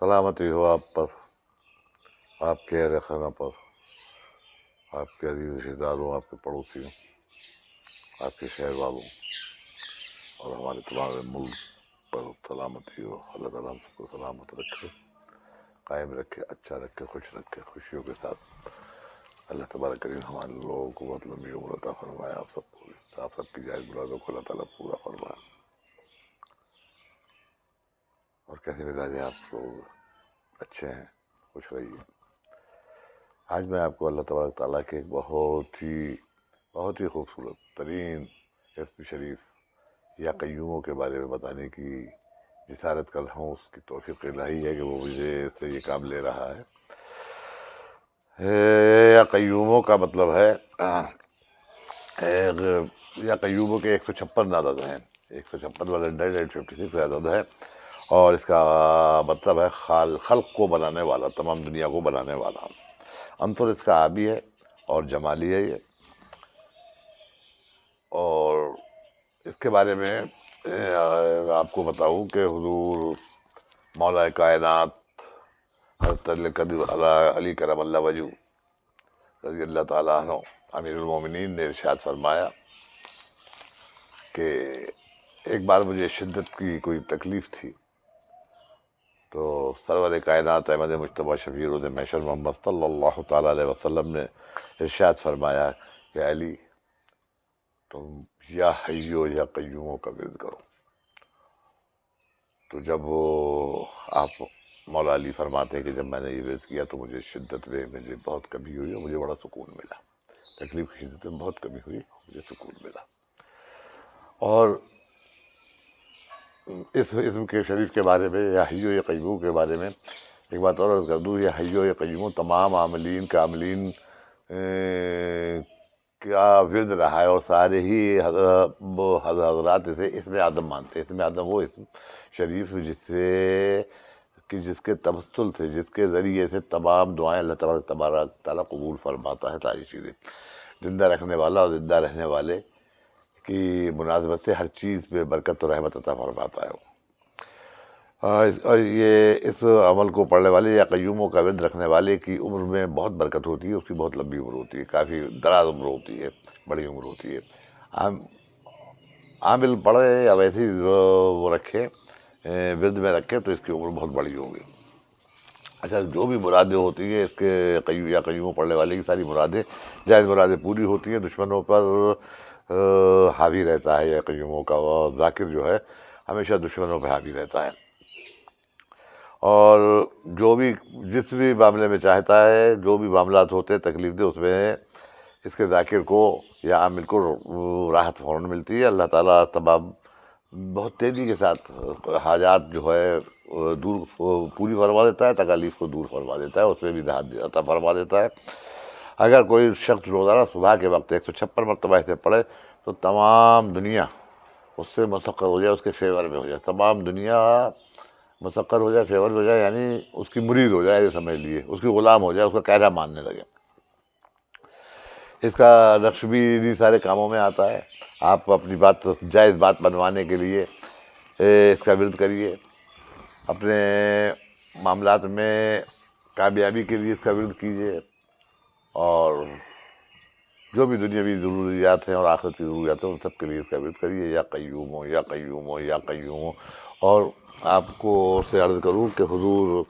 سلامتی ہو آپ پر، آپ کے اہل خانہ پر، آپ کے عزیز رشتہ داروں، آپ کے پڑوسیوں، آپ کے شہر والوں اور ہمارے تمام ملک پر سلامتی ہو۔ اللہ تعالیٰ ہم سب کو سلامت رکھے، قائم رکھے، اچھا رکھے، خوش رکھے، خوشیوں کے ساتھ۔ اللہ تبارک کریم ہمارے لوگوں کو بہت لمبی عمر عطا فرمائے، آپ سب کو بھی، آپ سب کی جائز مرادوں کو اللہ تعالیٰ پورا فرمائے۔ اور کیسے مزاج ہیں آپ لوگ؟ اچھے ہیں؟ خوش رہیے۔ آج میں آپ کو اللہ تبارک تعالیٰ کے ایک بہت ہی خوبصورت ترین اسم شریف یا قیوموں کے بارے میں بتانے کی جسارت کر رہا ہوں۔ اس کی توفیق الہی ہے کہ وہ مجھے اس سے یہ کام لے رہا ہے۔ یا قیوموں کا مطلب ہے یا قیوموں کے 156 عدد ہیں، 156 والا 156 عدد ہے، اور اس کا مطلب ہے خلق کو بنانے والا، تمام دنیا کو بنانے والا۔ عنصر اس کا آبی ہے اور جمالی ہے یہ۔ اور اس کے بارے میں آپ کو بتاؤں کہ حضور مولا کائنات حضرت علی کرم اللہ وجہ رضی اللہ تعالیٰ عنہ امیر المومنین نے ارشاد فرمایا کہ ایک بار مجھے شدت کی کوئی تکلیف تھی، تو سرور کائنات احمد مجتبیٰ شفیع روز محشر محمد صلی اللہ تعالیٰ علیہ وسلم نے ارشاد فرمایا کہ علی تم یا حیو یا قیوموں کا ورد کرو۔ تو جب وہ آپ مولا علی فرماتے ہیں کہ جب میں نے یہ ورد کیا تو مجھے شدت میں مجھے بہت کمی ہوئی اور مجھے بڑا سکون ملا، تکلیف کی شدت میں بہت کمی ہوئی، مجھے سکون ملا۔ اور اس اسم کے شریف کے بارے میں یا حیو یا قیوم کے بارے میں ایک بات اور عرض کر دوں، یہ حیو یا قیوم تمام عاملین کا ورد رہا ہے، اور سارے ہی حضرات اسے اسم اعظم مانتے ہیں۔ اسم اعظم وہ اسم شریف جس کے تبسل سے، جس کے ذریعے سے تمام دعائیں اللہ تبارک تعالیٰ قبول فرماتا ہے، ساری چیزیں زندہ رکھنے والا اور زندہ رہنے والے کی مناسبت سے ہر چیز پہ برکت و رحمت عطا فرماتا ہے۔ اور یہ اس عمل کو پڑھنے والے یا قیوموں کا ورد رکھنے والے کی عمر میں بہت برکت ہوتی ہے، اس کی بہت لمبی عمر ہوتی ہے، کافی دراز عمر ہوتی ہے، بڑی عمر ہوتی ہے۔ عامل پڑھے یا ویسے ہی وہ رکھے، ورد میں رکھے، تو اس کی عمر بہت بڑی ہوگی۔ اچھا، جو بھی مرادیں ہوتی ہیں اس کے یا قیوموں پڑھنے والے کی ساری مرادیں جائز مرادیں پوری ہوتی ہیں۔ دشمنوں پر حاوی رہتا ہے یا قیوموں کا ذاکر جو ہے ہمیشہ دشمنوں پہ حاوی رہتا ہے، اور جو بھی جس بھی معاملے میں چاہتا ہے، جو بھی معاملات ہوتے ہیں تکلیف دہ، اس میں اس کے ذاکر کو یا عامل کو راحت فوراً ملتی ہے۔ اللہ تعالیٰ تمام بہت تیزی کے ساتھ حاجات جو ہے دور پوری فرما دیتا ہے، تکالیف کو دور فرما دیتا ہے، اس میں بھی راحت عطا فرما دیتا ہے۔ اگر کوئی شخص روزانہ صبح کے وقت 156 مرتبہ اسے پڑھے تو تمام دنیا اس سے مسخر ہو جائے، اس کے فیور میں ہو جائے، تمام دنیا مسخر ہو جائے، فیور میں ہو جائے، یعنی اس کی مرید ہو جائے، یہ سمجھ لیجیے، اس کی غلام ہو جائے، اس کا کہنا ماننے لگے۔ اس کا نقش بھی انہیں سارے کاموں میں آتا ہے۔ آپ اپنی بات جائز بات بنوانے کے لیے اس کا ورد کریے، اپنے معاملات میں کامیابی کے لیے اس کا ورد کیجیے، اور جو بھی دنیاوی ضروریات ہیں اور آخرت کی ضروریات ہیں ان سب کے لیے اس کا ورد کریے، یا قیوموں یا قیوموں یا قیوموں۔ اور آپ کو سے عرض کروں کہ حضور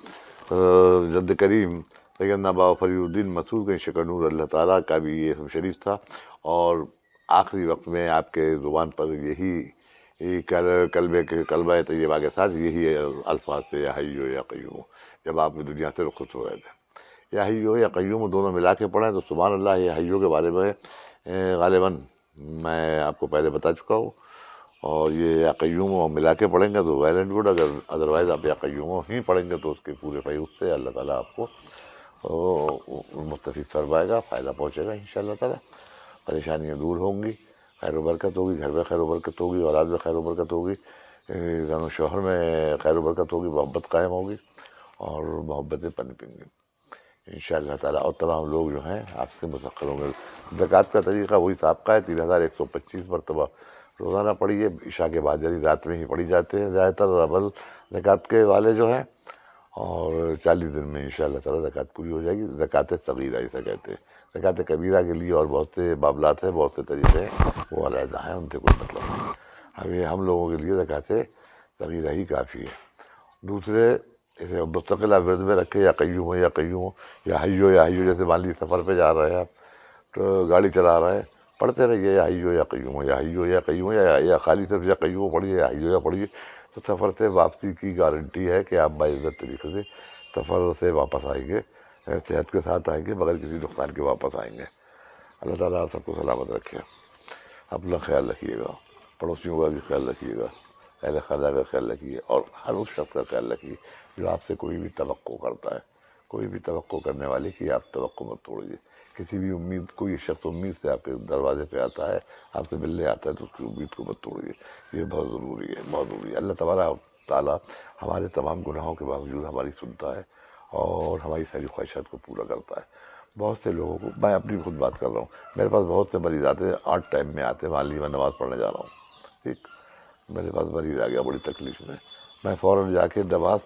جد کریم سیدنا بابا فرید الدین مسعود کا شکر نور اللہ تعالیٰ کا بھی یہ اسم شریف تھا، اور آخری وقت میں آپ کے زبان پر یہی کلمہ طیبہ کے ساتھ یہی الفاظ تھے، یا حیو یا قیوم، جب آپ دنیا سے رخصت ہو رہے تھے۔ یا حیو یا قیوم دونوں ملا کے پڑھیں تو سبحان اللہ۔ یہ حیو کے بارے میں غالباً میں آپ کو پہلے بتا چکا ہوں، اور یہ یا قیوم ملا کے پڑھیں گے تو ویل اینڈ گڈ، اگر ادروائز آپ یا قیوم ہی پڑھیں گے تو اس کے پورے فیض سے اللہ تعالیٰ آپ کو مستفید فرمائے گا، فائدہ پہنچے گا انشاءاللہ تعالیٰ، پریشانیاں دور ہوں گی، خیر و برکت ہوگی، گھر میں خیر و برکت ہوگی، اولاد میں خیر و برکت ہوگی، زن و شوہر میں خیر و برکت ہوگی، محبت قائم ہوگی اور محبتیں پنپیں گی انشاءاللہ تعالیٰ، اور تمام لوگ جو ہیں آپ سے مسخر ہوں گے۔ زکوٰۃ کا طریقہ وہی ثابقہ ہے، 3125 مرتبہ روزانہ پڑھیے، عشاء کے بعد یعنی رات میں ہی پڑھی جاتے ہیں زیادہ تر عمل زکوٰۃ کے والے جو ہیں، اور 40 دن میں انشاءاللہ تعالیٰ زکوٰۃ پوری ہو جائے گی. زکوٰۃ صغیرہ اسے کہتے ہیں. زکوٰۃ کبیرہ کے لیے اور بہت سے معاملات ہیں، بہت سے طریقے ہیں، وہ علیحدہ ہیں، ان سے کوئی مطلب نہیں. ہم لوگوں کے لیے زکوٰۃ صغیرہ ہی کافی ہے. دوسرے اسے مستقل آپ ورد میں رکھے، یا قیوم ہو یا قیوم ہو یا حیو یا حیو. جیسے مان لیجیے سفر پہ جا رہے ہیں آپ، تو گاڑی چلا رہے ہیں، پڑھتے رہیے یا حیو یا قیوم ہو یا حیو یا قیوم ہو، یا خالی صرف یا قیوم پڑھیے یا حیو یا پڑھیے. تو سفر سے واپسی کی گارنٹی ہے کہ آپ باعزت طریقے سے سفر سے واپس آئیں گے، صحت کے ساتھ آئیں گے، بغیر کسی نقصان کے واپس آئیں گے. اللہ تعالیٰ آپ سب کو سلامت رکھے. اپنا خیال رکھیے گا، پڑوسیوں کا بھی خیال رکھیے گا، اہل خانہ کا خیال رکھیے، اور ہر اس شخص کا خیال رکھیے جو آپ سے کوئی بھی توقع کرتا ہے. کوئی بھی توقع کرنے والی کی آپ توقع مت توڑیے. کسی بھی امید، کوئی شخص امید سے آپ کے دروازے پہ آتا ہے، آپ سے ملنے آتا ہے، تو اس کی امید کو مت توڑیے. یہ بہت ضروری ہے، بہت ضروری ہے. اللہ تبارک تعالیٰ ہمارے تمام گناہوں کے باوجود ہماری سنتا ہے اور ہماری ساری خواہشات کو پورا کرتا ہے. بہت سے لوگوں کو، میں اپنی خود بات کر رہا ہوں، میرے پاس بہت سے مریض آتے ہیں، 8 ٹائم میں آتے ہیں. مان لیجیے میں نماز پڑھنے جا رہا ہوں، ٹھیک، میرے پاس مریض آ گیا بڑی تکلیف میں فوراً جا کے نماز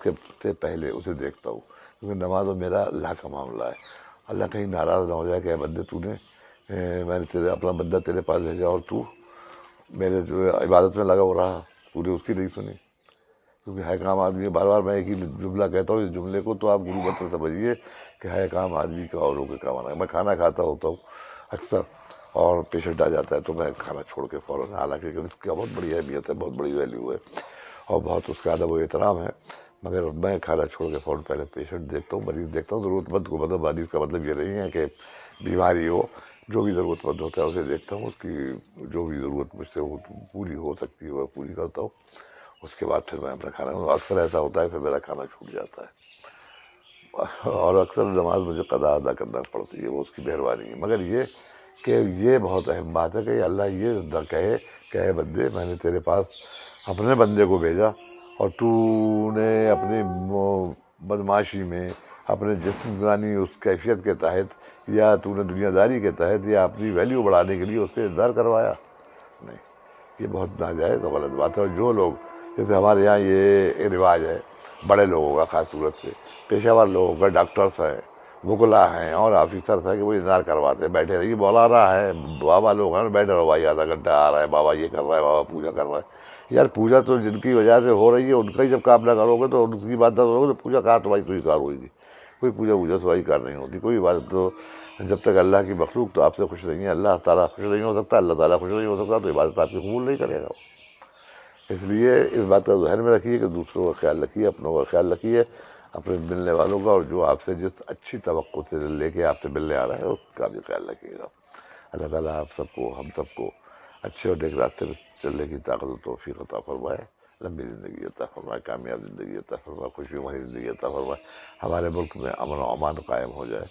سے پہلے اسے دیکھتا ہوں، کیونکہ نماز میں میرا اللہ کا معاملہ ہے. اللہ کہیں ناراض نہ ہو جائے کہ اے بندے تو نے میں نے اپنا بندہ تیرے پاس بھیجا اور تو میرے جو عبادت میں لگا ہو رہا، تو نے اس کی نہیں سنی. کیونکہ ہے کام آدمی ہے. بار بار میں ایک ہی جملہ کہتا ہوں، اس جملے کو تو آپ غربت میں سمجھیے کہ ہے کام آدمی کا اوروں کے کام آنا ہے. میں کھانا کھاتا ہوتا ہوں اکثر، اور پیشنٹ آ جاتا ہے تو میں کھانا چھوڑ کے فوراً، حالانکہ اس کی بہت بڑی اہمیت ہے، بہت بڑی ویلیو ہے اور بہت اس کا ادب و احترام ہے، مگر میں کھانا چھوڑ کے فوراً پہلے پیشنٹ دیکھتا ہوں، مریض دیکھتا ہوں. ضرورت مند کو، مطلب مریض کا مطلب یہ نہیں ہے کہ بیماری ہو، جو بھی ضرورت مند ہوتا ہے اسے دیکھتا ہوں. اس کی جو بھی ضرورت مجھ سے پوری ہو سکتی ہے وہ پوری کرتا ہوں. اس کے بعد پھر میں اپنا کھانا، اکثر ایسا ہوتا ہے پھر میرا کھانا چھوٹ جاتا ہے، اور اکثر نماز مجھے قضا ادا کرنا پڑتی ہے، وہ اس کی مہربانی ہے. مگر یہ بہت اہم بات ہے کہ اللہ یہ نہ کہے کہ اے بندے میں نے تیرے پاس اپنے بندے کو بھیجا اور تو نے اپنی بدمعاشی میں، اپنے جسمانی اس کیفیت کے تحت، یا تو نے دنیا داری کے تحت، یا اپنی ویلیو بڑھانے کے لیے اس سے انذار کروایا. نہیں، یہ بہت ناجائز اور غلط بات ہے. اور جو لوگ، جیسے ہمارے یہاں یہ رواج ہے بڑے لوگوں کا، خاص صورت سے پیشہ ور لوگوں کا، ڈاکٹرس ہیں، وکلا ہیں اور آفیسرس ہیں، کہ وہ انتظار کرواتے ہیں، بیٹھے رہیے، بولا رہا ہے، بابا لوگ ہیں، بیٹھے رہو بھائی، آدھا گھنٹہ آ رہا ہے بابا، یہ کر رہا ہے بابا، پوجا کر رہا ہے. یار پوجا تو جن کی وجہ سے ہو رہی ہے ان کا ہی جب کام نہ کرو گے تو ان کی بات نہ کرو گے تو پوجا کہاں تمہاری کوئی کار ہوئے گی. کوئی پوجا سوائی کار نہیں ہوتی. کوئی عبادت تو جب تک اللہ کی مخلوق تو آپ سے خوش نہیں ہے، اللہ تعالیٰ خوش نہیں ہو سکتا، اللہ تعالیٰ خوش نہیں ہو سکتا، تو عبادت آپ کی قبول نہیں کرے گا. اس لیے اس بات کا ذہن میں رکھیے کہ دوسروں کا خیال رکھیے، اپنوں کا خیال رکھیے، اپنے ملنے والوں کا، اور جو آپ سے جس اچھی توقع سے لے کے آپ سے ملنے آ رہا ہے اس کا بھی خیال رکھیے گا. اللہ تعالیٰ آپ سب کو، ہم سب کو اچھے اور نیک راستے میں چلنے کی طاقت و توفیق عطا فرمائے. لمبی زندگی عطا فرمائے، کامیاب زندگی عطا فرمائے، خوشیوں بھری زندگی عطا فرمائے. ہمارے ملک میں امن و امان قائم ہو جائے،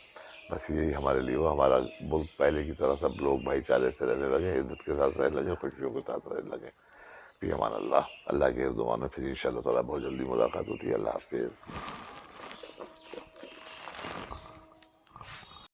بس یہی ہمارے لیے ہو. ہمارا ملک پہلے کی طرح سب لوگ بھائی چارے سے رہنے لگے، عزت کے ساتھ رہنے لگے، خوشیوں کے ساتھ رہنے لگے. فی امان اللہ. اللہ کے زمانے میں پھر انشاءاللہ تعالیٰ بہت جلدی ملاقات ہوتی ہے. اللہ حافظ.